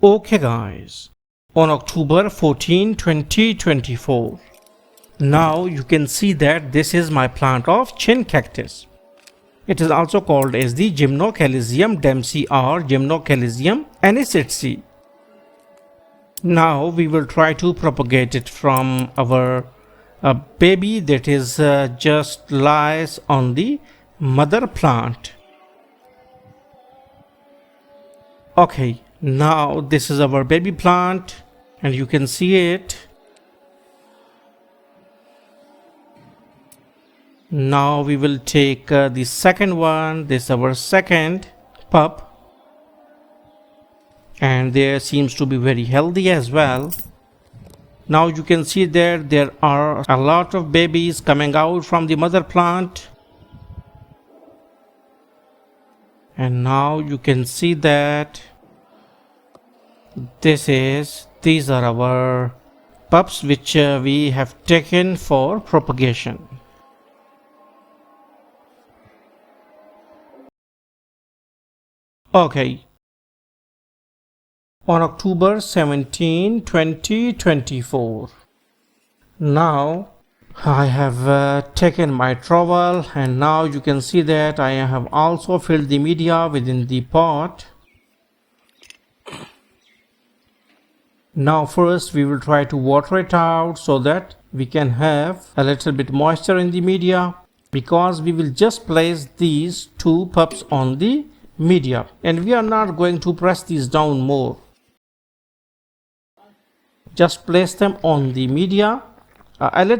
Okay guys, on October 14, 2024, now you can see that this is my plant of chin cactus. It is also called as the Gymnocalycium damsii or Gymnocalycium anisitsii. Now we will try to propagate it from our baby that is just lies on the mother plant. Okay, now this is our baby plant and you can see it. Now we will take the second one. This is our second pup and there seems to be very healthy as well. Now you can see that there are a lot of babies coming out from the mother plant. And now you can see that these are our pups which we have taken for propagation. Okay. On October 17, 2024. Now I have taken my trowel and now you can see that I have also filled the media within the pot. Now first we will try to water it out so that we can have a little bit moisture in the media, because we will just place these two pups on the media and we are not going to press these down more. Just place them on the media.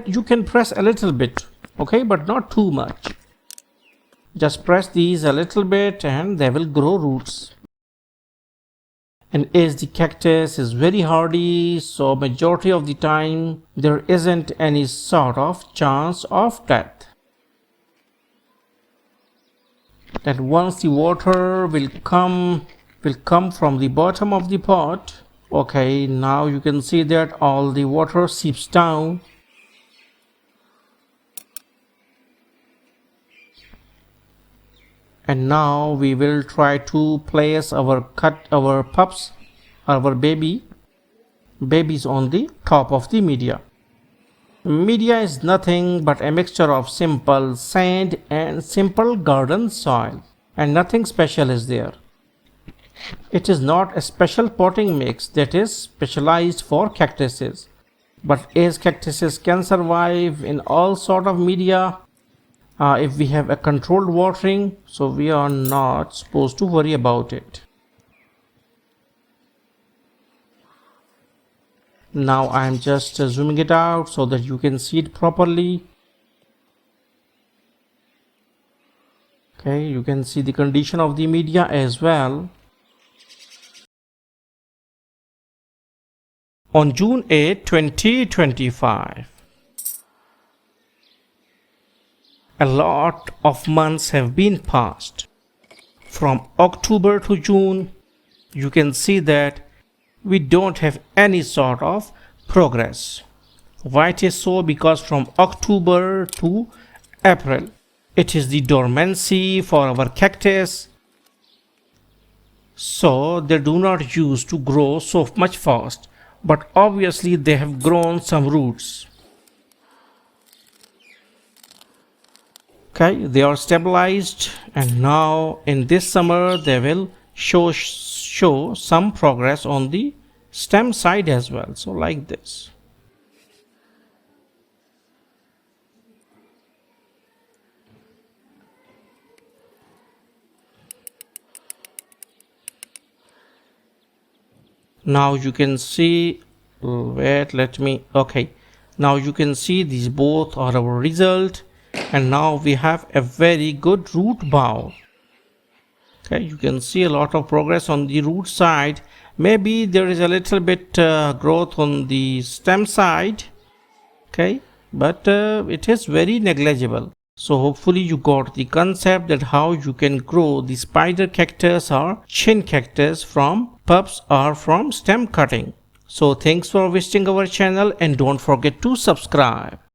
You can press a little bit, okay, but not too much. Just press these a little bit and they will grow roots. And as the cactus is very hardy, so majority of the time there isn't any sort of chance of death. That once the water will come from the bottom of the pot. Okay, now you can see that all the water seeps down. And now we will try to place our pups, our babies on the top of the media. Media is nothing but a mixture of simple sand and simple garden soil, and nothing special is there. It is not a special potting mix that is specialized for cactuses, but as cactuses can survive in all sort of media if we have a controlled watering, so we are not supposed to worry about it. Now I am just zooming it out so that you can see it properly. Okay, you can see the condition of the media as well. On June 8, 2025, a lot of months have been passed. From October to June, you can see that we don't have any sort of progress. Why it is so? Because from October to April, it is the dormancy for our cactus. So they do not used to grow so much fast, but obviously they have grown some roots. Okay, they are stabilized and now in this summer they will show some progress on the stem side as well. So like this. Now you can see, okay, now you can see these both are our result, and now we have a very good root bow. Okay, you can see a lot of progress on the root side. Maybe there is a little bit growth on the stem side, okay, but it is very negligible. So hopefully you got the concept that how you can grow the spider cactus or chin cactus from pups or from stem cutting. So thanks for visiting our channel and don't forget to subscribe.